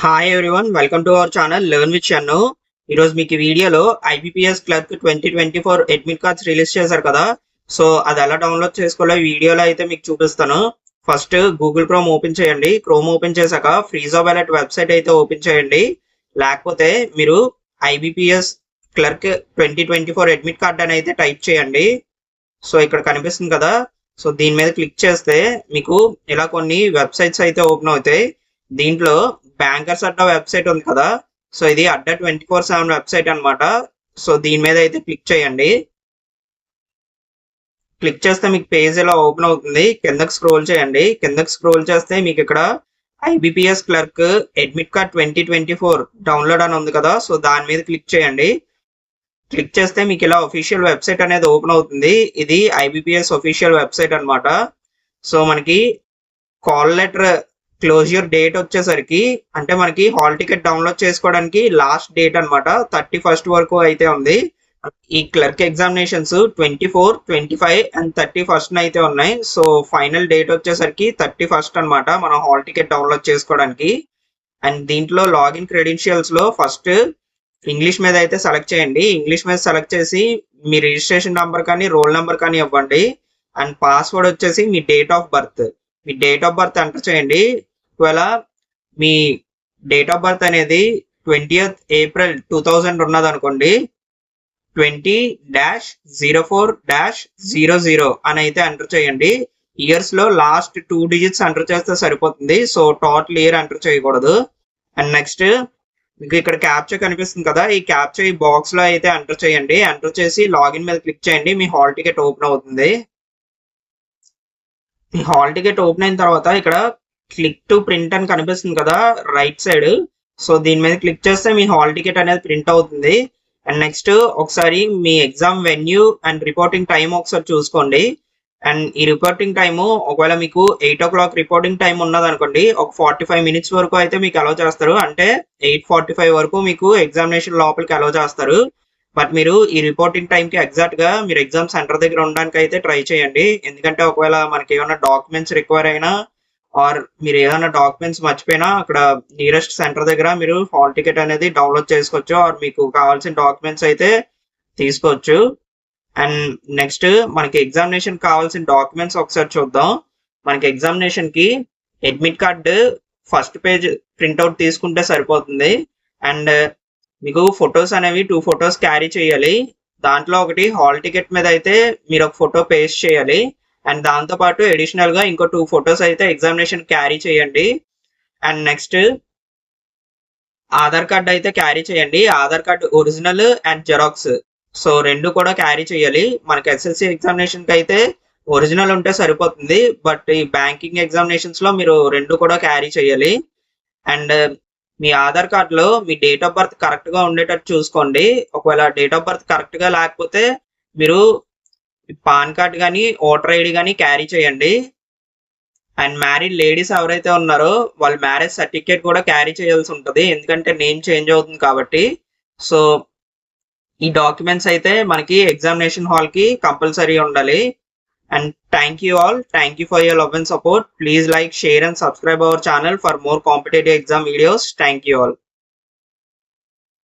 Hi everyone, welcome to our channel learn with Shannu. ఈరోజు మీకు ఈ వీడియోలో IBPS clerk 2024 admit cards release చేశారు కదా. సో అది ఎలా డౌన్లోడ్ చేసుకోవాలో ఈ వీడియోలో అయితే మీకు చూపిస్తాను. ఫస్ట్ గూగుల్ క్రోమ్ ఓపెన్ చేయండి. క్రోమ్ ఓపెన్ చేశాక ఫ్రీజాబ్ అలర్ట్ వెబ్సైట్ అయితే ఓపెన్ చేయండి. లేకపోతే మీరు ఐబీపీఎస్ క్లర్క్ 2024 అడ్మిట్ కార్డ్ అని అయితే టైప్ చేయండి. సో ఇక్కడ కనిపిస్తుంది కదా. సో దీని మీద క్లిక్ చేస్తే మీకు ఇలా కొన్ని వెబ్సైట్స్ అయితే ఓపెన్ అవుతాయి. దీంట్లో బ్యాంకర్స్ అడ్డా వెబ్సైట్ ఉంది కదా. సో ఇది అడ్డా 24/7 వెబ్సైట్ అనమాట. సో దీని మీద అయితే క్లిక్ చేయండి. క్లిక్ చేస్తే మీకు పేజ్ ఇలా ఓపెన్ అవుతుంది. కిందకి స్క్రోల్ చేయండి. కిందకి స్క్రోల్ చేస్తే మీకు ఇక్కడ IBPS clerk admit card 2024 download అని ఉంది కదా. సో దాని మీద క్లిక్ చేయండి. క్లిక్ చేస్తే మీకు ఇలా అఫీషియల్ వెబ్సైట్ అనేది ఓపెన్ అవుతుంది. ఇది ఐబీపీఎస్ అఫీషియల్ వెబ్సైట్ అనమాట. సో మనకి కాల్ లెటర్ క్లోజ్యూర్ డేట్ వచ్చేసరికి అంటే మనకి హాల్ టికెట్ డౌన్లోడ్ చేసుకోవడానికి లాస్ట్ డేట్ అనమాట 31st వరకు అయితే ఉంది. ఈ క్లర్క్ ఎగ్జామినేషన్స్ 24, 25 అండ్ 31st అయితే ఉన్నాయి. సో ఫైనల్ డేట్ వచ్చేసరికి 31st అనమాట మనం హాల్ టికెట్ డౌన్లోడ్ చేసుకోవడానికి. అండ్ దీంట్లో లాగిన్ క్రెడెన్షియల్స్ లో ఫస్ట్ ఇంగ్లీష్ మీద అయితే సెలెక్ట్ చేయండి. ఇంగ్లీష్ మీద సెలెక్ట్ చేసి మీ రిజిస్ట్రేషన్ నెంబర్ కానీ రోల్ నెంబర్ కానీ ఇవ్వండి. అండ్ పాస్వర్డ్ వచ్చేసి మీ డేట్ ఆఫ్ బర్త్ ఎంటర్ చేయండి. ఒకవేళ మీ డేట్ ఆఫ్ బర్త్ అనేది 20th April 2000 ఉన్నది అనుకోండి, 20-04-00 అని అయితే ఎంటర్ చేయండి. ఇయర్స్ లో లాస్ట్ 2 డిజిట్స్ ఎంటర్ చేస్తే సరిపోతుంది. సో టోటల్ ఇయర్ ఎంటర్ చేయకూడదు. అండ్ నెక్స్ట్ మీకు ఇక్కడ క్యాప్చా కనిపిస్తుంది కదా. ఈ క్యాప్చా ఈ బాక్స్ లో అయితే ఎంటర్ చేయండి. ఎంటర్ చేసి లాగిన్ మీద క్లిక్ చేయండి. మీ హాల్ టికెట్ ఓపెన్ అవుతుంది. మీ హాల్ టికెట్ ఓపెన్ అయిన తర్వాత ఇక్కడ క్లిక్ టు ప్రింట్ అని కనిపిస్తుంది కదా రైట్ సైడ్. సో దీని మీద క్లిక్ చేస్తే మీ హాల్ టికెట్ అనేది ప్రింట్ అవుతుంది. అండ్ నెక్స్ట్ ఒకసారి మీ exam venue and reporting time ఒకసారి చూసుకోండి. అండ్ ఈ రిపోర్టింగ్ టైము ఒకవేళ మీకు 8 o'clock రిపోర్టింగ్ టైం ఉన్నది అనుకోండి, ఒక 45 minutes వరకు అయితే మీకు అలౌ చేస్తారు. అంటే 8:45 వరకు మీకు ఎగ్జామినేషన్ లోపలికి అలౌ చేస్తారు. బట్ మీరు ఈ రిపోర్టింగ్ టైంకి ఎగ్జాక్ట్ గా మీరు ఎగ్జామ్ సెంటర్ దగ్గర ఉండడానికి అయితే ట్రై చేయండి. ఎందుకంటే ఒకవేళ మనకి ఏమైనా డాక్యుమెంట్స్ రిక్వైర్ అయినా ఆర్ మీరు ఏదైనా డాక్యుమెంట్స్ మర్చిపోయినా అక్కడ నియరెస్ట్ సెంటర్ దగ్గర మీరు హాల్ టికెట్ అనేది డౌన్లోడ్ చేసుకోవచ్చు. ఆర్ మీకు కావాల్సిన డాక్యుమెంట్స్ అయితే తీసుకోవచ్చు. అండ్ నెక్స్ట్ మనకి ఎగ్జామినేషన్ కావాల్సిన డాక్యుమెంట్స్ ఒకసారి చూద్దాం. మనకి ఎగ్జామినేషన్ కి admit card first page printout తీసుకుంటే సరిపోతుంది. అండ్ మీకు ఫొటోస్ అనేవి 2 photos క్యారీ చేయాలి. దాంట్లో ఒకటి హాల్ టికెట్ మీద అయితే మీరు ఒక ఫోటో పేస్ట్ చేయాలి. అండ్ దాంతో పాటు అడిషనల్ గా ఇంకో 2 photos అయితే ఎగ్జామినేషన్ క్యారీ చేయండి. అండ్ నెక్స్ట్ ఆధార్ కార్డ్ అయితే క్యారీ చేయండి. Aadhaar card original and xerox so రెండు కూడా క్యారీ చేయాలి. మనకి ఎస్ఎస్సి ఎగ్జామినేషన్ కి అయితే ఒరిజినల్ ఉంటే సరిపోతుంది. బట్ ఈ బ్యాంకింగ్ ఎగ్జామినేషన్స్ లో మీరు రెండు కూడా క్యారీ చేయాలి. అండ్ మీ ఆధార్ కార్డ్ లో మీ డేట్ ఆఫ్ బర్త్ కరెక్ట్ గా ఉండేటట్టు చూసుకోండి. ఒకవేళ డేట్ ఆఫ్ బర్త్ కరెక్ట్ గా లేకపోతే మీరు పాన్ కార్డ్ కానీ ఓటర్ ఐడి కానీ క్యారీ చేయండి. అండ్ మ్యారీడ్ లేడీస్ ఎవరైతే ఉన్నారో వాళ్ళ మ్యారేజ్ సర్టిఫికేట్ కూడా క్యారీ చేయాల్సి ఉంటుంది. ఎందుకంటే నేమ్ చేంజ్ అవుతుంది కాబట్టి. సో ఈ డాక్యుమెంట్స్ అయితే మనకి ఎగ్జామినేషన్ హాల్ కి కంపల్సరీ ఉండాలి. And thank you all. Thank you for your love and support. Please like, share and subscribe our channel for more competitive exam videos. Thank you all.